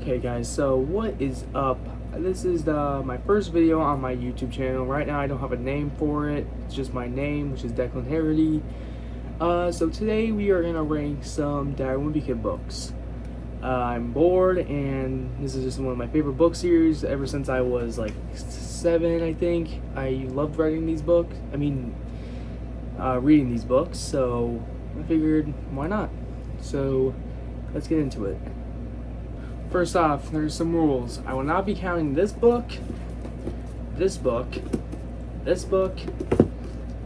Okay guys, so what is up? This is my first video on my YouTube channel. Right now I don't have a name for it. It's just my name, which is Declan Harity. So today we are going to rank some wimpy Kid books. I'm bored, and this is just one of my favorite book series ever since I was like 7, I think. I loved reading these books. Reading these books, so I figured, why not? So let's get into it. First off, there's some rules. I will not be counting this book, this book, this book,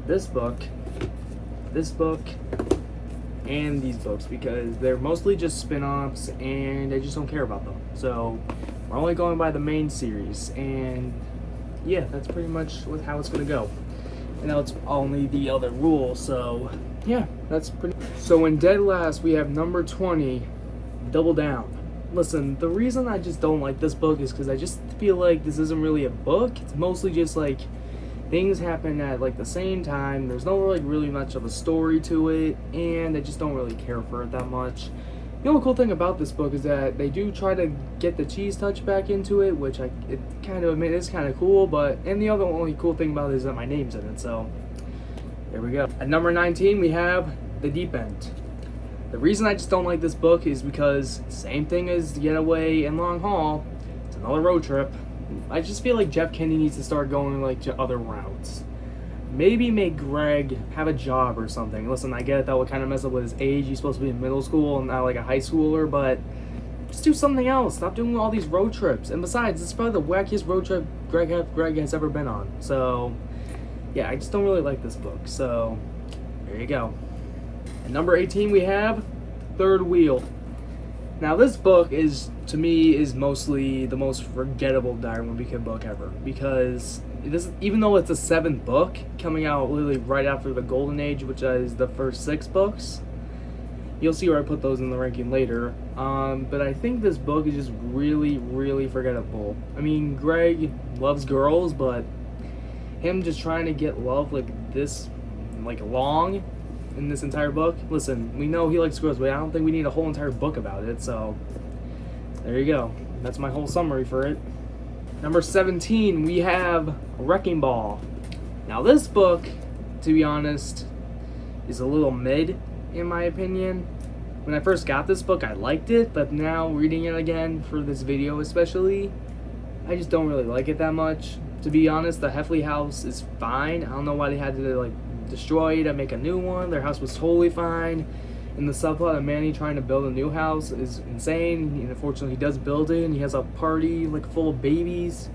this book, this book, and these books because they're mostly just spin-offs and I just don't care about them. So we're only going by the main series, and yeah, that's pretty much how it's gonna go. And now it's only the other rule, so yeah, that's pretty. So in dead last we have number 20, Double Down. Listen, the reason I just don't like this book is because I just feel like this isn't really a book. It's mostly just like things happen at like the same time. There's no really much of a story to it, and I just don't really care for it that much. The only cool thing about this book is that they do try to get the cheese touch back into it, which it kind of admit is kind of cool. And the only cool thing about it is that my name's in it. So there we go. At number 19, we have The Deep End. The reason I just don't like this book is because same thing as The Getaway and Long Haul. It's another road trip. I just feel like Jeff Kinney needs to start going like to other routes. Maybe make Greg have a job or something. Listen, I get it, that would kind of mess up with his age. He's supposed to be in middle school and not like a high schooler, but just do something else. Stop doing all these road trips. And besides, it's probably the wackiest road trip Greg has ever been on. So yeah, I just don't really like this book. So there you go. At number 18, we have Third Wheel. Now this book to me is mostly the most forgettable wimpy Kid book ever, because even though it's the 7th book coming out literally right after the Golden Age, which is the first 6 books, you'll see where I put those in the ranking later. But I think this book is just really forgettable. I mean, Greg loves girls, but him just trying to get love like this, like long in this entire book. Listen, we know he likes girls, but I don't think we need a whole entire book about it. So there you go. That's my whole summary for it. Number 17, we have Wrecking Ball. Now this book, to be honest, is a little mid in my opinion. When I first got this book, I liked it, but now reading it again for this video especially, I just don't really like it that much. To be honest, the Heffley house is fine. I don't know why they had to like destroy it and make a new one. Their house was totally fine. And the subplot of Manny trying to build a new house is insane. And unfortunately, he does build it, and he has a party like full of babies.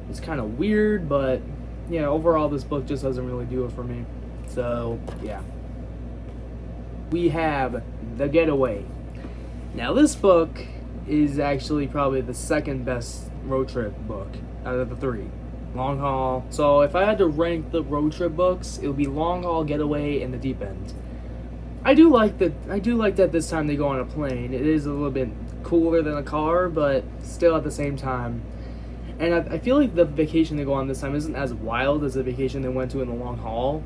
It's kind of weird, but yeah, overall, this book just doesn't really do it for me. So yeah, we have The Getaway. Now this book is actually probably the second best road trip book out of the 3. Long Haul. So if I had to rank the road trip books, it would be Long Haul, Getaway, and The Deep End. I do like that this time they go on a plane. It is a little bit cooler than a car, but still at the same time. And I feel like the vacation they go on this time isn't as wild as the vacation they went to in the Long Haul.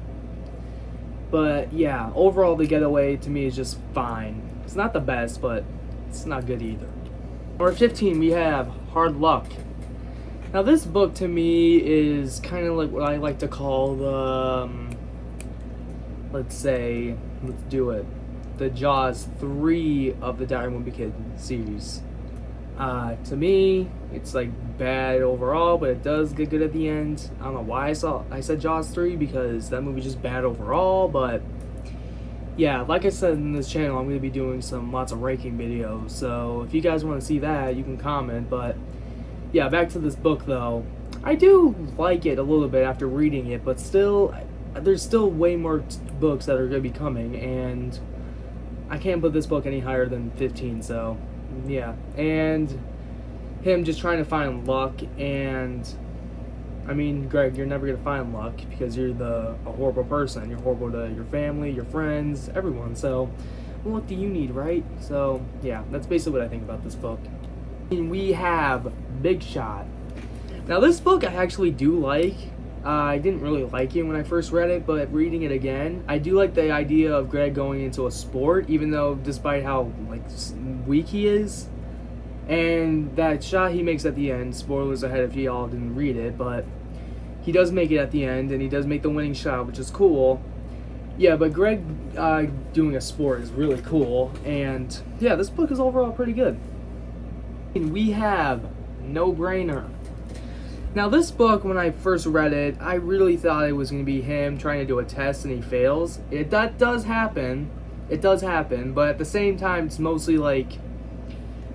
But yeah, overall The Getaway to me is just fine. It's not the best, but it's not good either. Number 15, we have Hard Luck. Now this book to me is kind of like what I like to call the, let's do it, the Jaws 3 of the wimpy Kid series. To me, it's like bad overall, but it does get good at the end. I don't know why I said Jaws 3, because that movie's just bad overall, but yeah, like I said in this channel, I'm going to be doing lots of ranking videos, so if you guys want to see that, you can comment. But yeah, back to this book though. I do like it a little bit after reading it, but still, there's still way more books that are going to be coming, and I can't put this book any higher than 15, so yeah. And him just trying to find luck, and I mean, Greg, you're never going to find luck because you're a horrible person. You're horrible to your family, your friends, everyone, so what luck do you need, right? So yeah, that's basically what I think about this book. We have Big Shot. Now this book I actually do like. I didn't really like it when I first read it, but reading it again, I do like the idea of Greg going into a sport, even though despite how like weak he is, And that shot he makes at the end, spoilers ahead if y'all didn't read it, but he does make it at the end, and he does make the winning shot, which is cool. Yeah, but Greg doing a sport is really cool, and yeah, this book is overall pretty good. And we have No Brainer. Now this book, when I first read it, I really thought it was going to be him trying to do a test and he fails. That does happen. It does happen, but at the same time, it's mostly like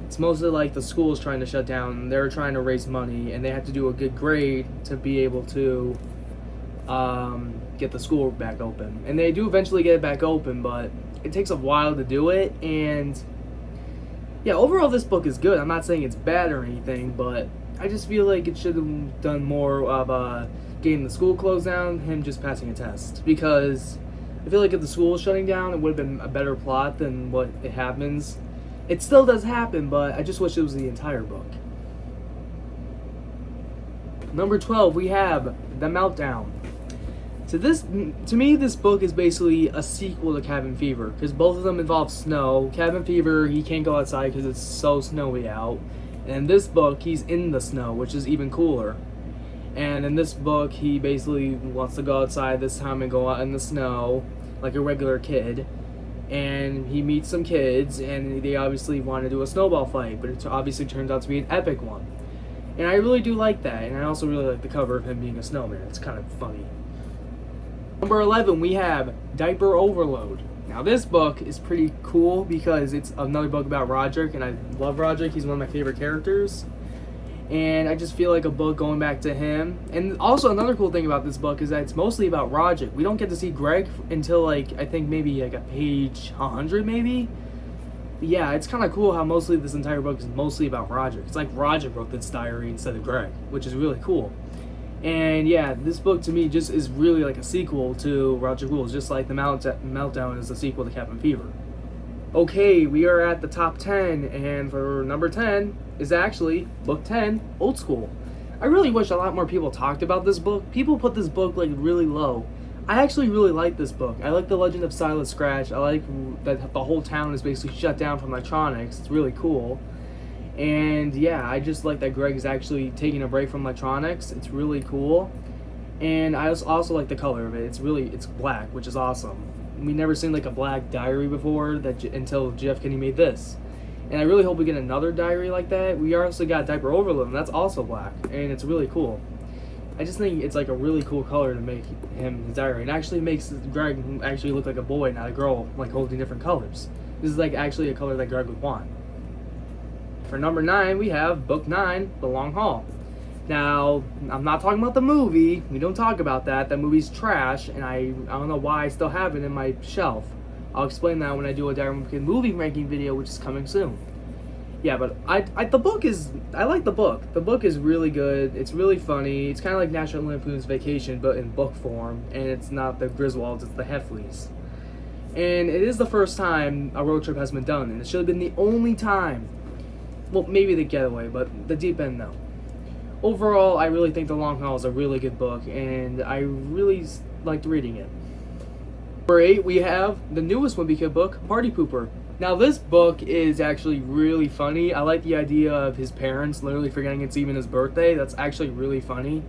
the school is trying to shut down. They're trying to raise money, and they have to do a good grade to be able to get the school back open. And they do eventually get it back open, but it takes a while to do it. And yeah, overall this book is good. I'm not saying it's bad or anything, but I just feel like it should have done more of getting the school closed down, him just passing a test. Because I feel like if the school was shutting down, it would have been a better plot than what it happens. It still does happen, but I just wish it was the entire book. Number 12, we have The Meltdown. To me, this book is basically a sequel to Cabin Fever, because both of them involve snow. Cabin Fever, he can't go outside because it's so snowy out. And in this book, he's in the snow, which is even cooler. And in this book, he basically wants to go outside this time and go out in the snow like a regular kid. And he meets some kids, and they obviously want to do a snowball fight, but it obviously turns out to be an epic one. And I really do like that, and I also really like the cover of him being a snowman. It's kind of funny. Number 11, we have Diaper Overload. Now this book is pretty cool because it's another book about Roderick, and I love Roderick. He's one of my favorite characters. And I just feel like a book going back to him. And also another cool thing about this book is that it's mostly about Roderick. We don't get to see Greg until I think maybe a page 100 maybe. But yeah, it's kind of cool how mostly this entire book is mostly about Roderick. It's like Roderick wrote this diary instead of Greg, which is really cool. And yeah, this book to me just is really like a sequel to Roderick Rules, just like The Meltdown is a sequel to Cabin Fever. Okay, we are at the top 10, and for number 10 is actually book 10, Old School. I really wish a lot more people talked about this book. People put this book like really low. I actually really like this book. I like the Legend of Silas Scratch. I like that the whole town is basically shut down from electronics. It's really cool. And yeah, I just like that Greg is actually taking a break from electronics. It's really cool. And I also like the color of it. It's black, which is awesome. We never seen like a black diary before until Jeff Kinney made this. And I really hope we get another diary like that. We also got Diaper Overload, and that's also black, and it's really cool. I just think it's like a really cool color to make him his diary. It actually makes Greg actually look like a boy, not a girl, like holding different colors. This is like actually a color that Greg would want. For number 9, we have book 9, The Long Haul. Now, I'm not talking about the movie. We don't talk about that. That movie's trash, and I don't know why I still have it in my shelf. I'll explain that when I do a Diary movie ranking video, which is coming soon. Yeah, but I like the book. The book is really good. It's really funny. It's kind of like National Lampoon's Vacation, but in book form, and it's not the Griswolds, it's the Heffleys. And it is the first time a road trip has been done, and it should have been the only time. Well, maybe The Getaway, but The Deep End, no. Overall, I really think The Long Haul is a really good book, and I really liked reading it. Number 8, we have the newest Wimpy Kid book, Party Pooper. Now, this book is actually really funny. I like the idea of his parents literally forgetting it's even his birthday. That's actually really funny.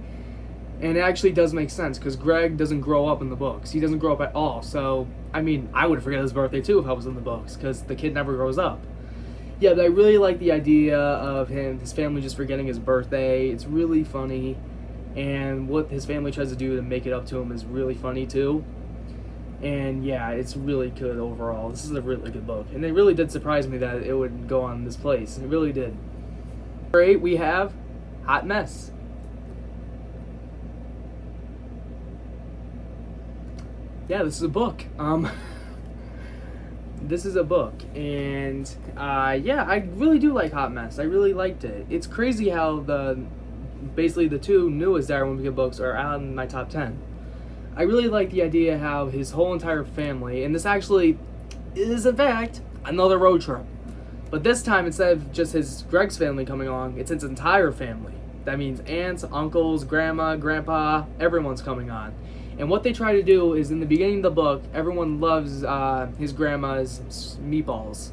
And it actually does make sense, because Greg doesn't grow up in the books. He doesn't grow up at all. So, I mean, I would forget his birthday too if I was in the books, because the kid never grows up. Yeah, but I really like the idea of his family just forgetting his birthday. It's really funny, and what his family tries to do to make it up to him is really funny too. And yeah, it's really good overall. This is a really good book, and it really did surprise me that it would go on this place. It really did. Number 8, we have Hot Mess. Yeah, this is a book. This is a book, and yeah, I really do like Hot Mess. I really liked it. It's crazy how basically the 2 newest Diary of a Wimpy Kid books are out in my top 10. I really like the idea how his whole entire family, and this actually is in fact another road trip, but this time instead of just Greg's family coming along, it's his entire family. That means aunts, uncles, grandma, grandpa, everyone's coming on. And what they try to do is, in the beginning of the book, everyone loves his grandma's meatballs.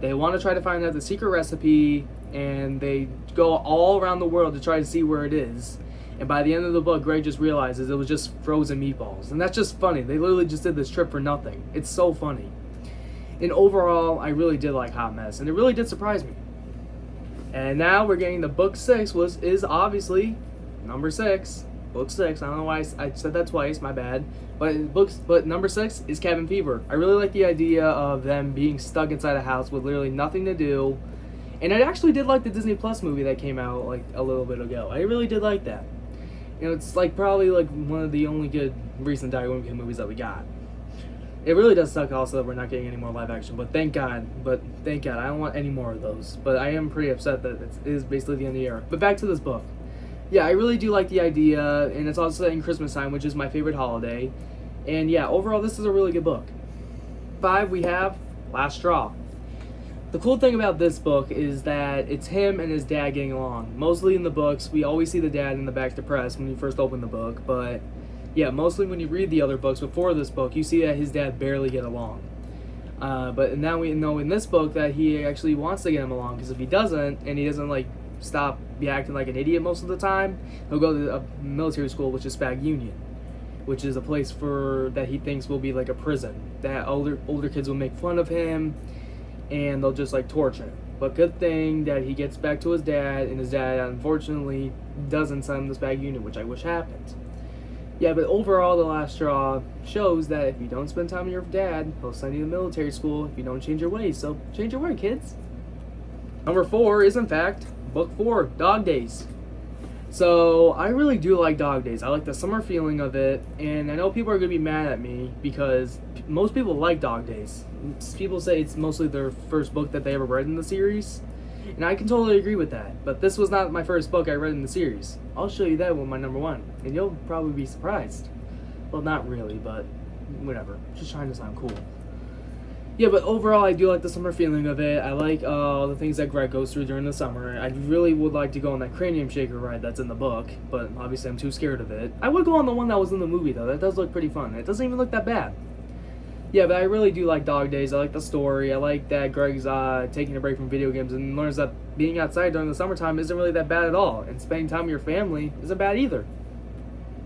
They want to try to find out the secret recipe, and they go all around the world to try to see where it is. And by the end of the book, Greg just realizes it was just frozen meatballs. And that's just funny. They literally just did this trip for nothing. It's so funny. And overall, I really did like Hot Mess, and it really did surprise me. And now we're getting the book 6, is obviously number 6. Book 6. I don't know why I said that twice. My bad. But number 6 is Cabin Fever. I really like the idea of them being stuck inside a house with literally nothing to do. And I actually did like the Disney Plus movie that came out like a little bit ago. I really did like that. You know, it's like probably like one of the only good recent Diary Wimpy movies that we got. It really does suck also that we're not getting any more live action, but thank God. I don't want any more of those. But I am pretty upset that it is basically the end of the year. But back to this book. Yeah, I really do like the idea, and it's also in Christmas time, which is my favorite holiday. And yeah, overall, this is a really good book. 5, we have Last Straw. The cool thing about this book is that it's him and his dad getting along. Mostly in the books, we always see the dad in the back depressed when you first open the book, but yeah, mostly when you read the other books before this book, you see that his dad barely get along. But now we know in this book that he actually wants to get him along, because if he doesn't, and he doesn't like stop be acting like an idiot most of the time, he'll go to a military school, which is Spag Union, which is a place that he thinks will be like a prison, that older kids will make fun of him and they'll just like torture him. But good thing that he gets back to his dad, and his dad unfortunately doesn't send him to Spag Union, which I wish happened. Yeah, but overall, The Last Straw shows that if you don't spend time with your dad, he'll send you to military school if you don't change your ways. So change your way, kids. Number 4 is in fact book 4, Dog Days. So I really do like Dog Days. I like the summer feeling of it, and I know people are going to be mad at me because most people like Dog Days. People say it's mostly their first book that they ever read in the series, and I can totally agree with that. But this was not my first book I read in the series. I'll show you that with my number 1, and you'll probably be surprised. Well, not really, but whatever. Just trying to sound cool. Yeah, but overall, I do like the summer feeling of it. I like the things that Greg goes through during the summer. I really would like to go on that cranium shaker ride that's in the book, but obviously I'm too scared of it. I would go on the one that was in the movie, though. That does look pretty fun. It doesn't even look that bad. Yeah, but I really do like Dog Days. I like the story. I like that Greg's taking a break from video games and learns that being outside during the summertime isn't really that bad at all, and spending time with your family isn't bad either.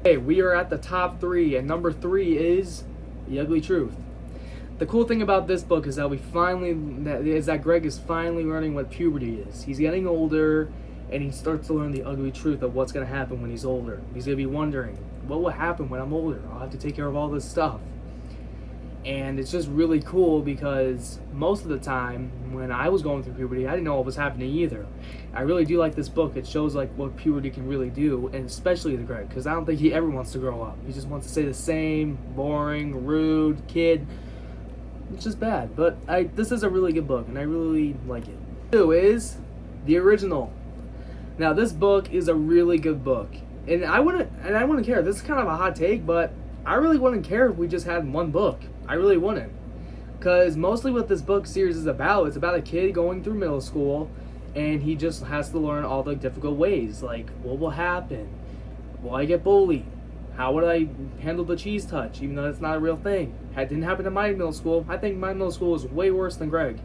Okay, we are at the top 3, and number 3 is The Ugly Truth. The cool thing about this book is that Greg is finally learning what puberty is. He's getting older, and he starts to learn the ugly truth of what's going to happen when he's older. He's going to be wondering, what will happen when I'm older? I'll have to take care of all this stuff. And it's just really cool because most of the time when I was going through puberty, I didn't know what was happening either. I really do like this book. It shows like what puberty can really do, and especially the Greg, because I don't think he ever wants to grow up. He just wants to stay the same, boring, rude kid. It's just bad, but this is a really good book, and I really like it. 2 is the original. Now, this book is a really good book, and I wouldn't care. This is kind of a hot take, but I really wouldn't care if we just had one book. I really wouldn't, because mostly what this book series is about, it's about a kid going through middle school, and he just has to learn all the difficult ways, like what will happen, will I get bullied? How would I handle the cheese touch, even though that's not a real thing? It didn't happen to my middle school. I think my middle school was way worse than Greg.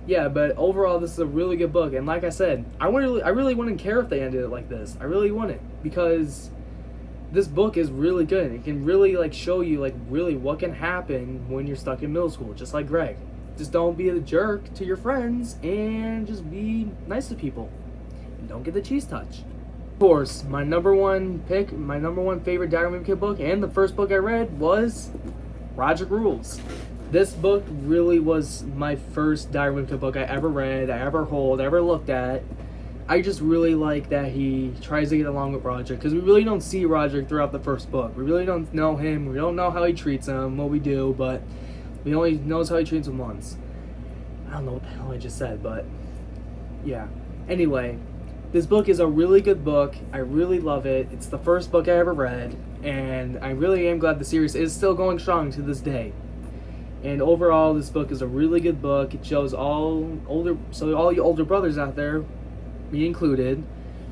Yeah, but overall, this is a really good book. And like I said, I really wouldn't care if they ended it like this. I really wouldn't, because this book is really good. It can really like show you like really what can happen when you're stuck in middle school, just like Greg. Just don't be a jerk to your friends, and just be nice to people. And don't get the cheese touch. Of course, my number 1 favorite Diary Wimpy book, and the first book I read was Roger Rules. This book really was my first Diary Wimpy book I ever read, I ever looked at. I just really like that he tries to get along with Roger, because we really don't see Roger throughout the first book. We really don't know him. We don't know how he treats him. Well, we do, but we only knows how he treats him once. I don't know what the hell I just said, but yeah. Anyway, this book is a really good book. I really love it. It's the first book I ever read, and I really am glad the series is still going strong to this day. And overall, this book is a really good book. It shows all you older brothers out there, me included,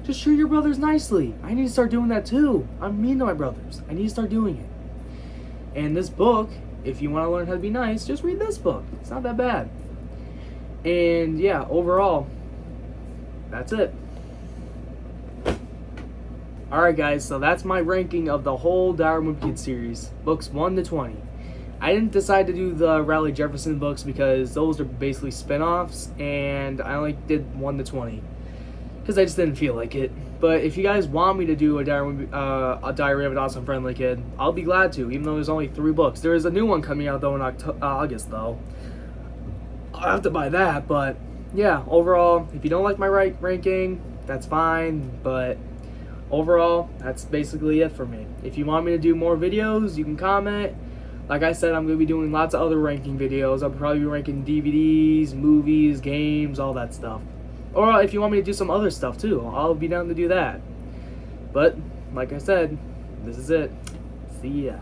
just treat your brothers nicely. I need to start doing that too. I'm mean to my brothers. I need to start doing it. And this book, if you want to learn how to be nice, just read this book. It's not that bad. And yeah, overall, that's it. Alright guys, so that's my ranking of the whole Diary of a Wimpy Kid series, books 1 to 20. I didn't decide to do the Raleigh Jefferson books because those are basically spin-offs, and I only did 1 to 20 because I just didn't feel like it. But if you guys want me to do a Diary of an Awesome Friendly Kid, I'll be glad to, even though there's only 3 books. There is a new one coming out though in August though. I'll have to buy that, but yeah, overall, if you don't like my ranking, that's fine, but overall, that's basically it for me. If you want me to do more videos, you can comment. Like I said, I'm going to be doing lots of other ranking videos. I'll probably be ranking DVDs, movies, games, all that stuff. Or if you want me to do some other stuff too, I'll be down to do that. But, like I said, this is it. See ya.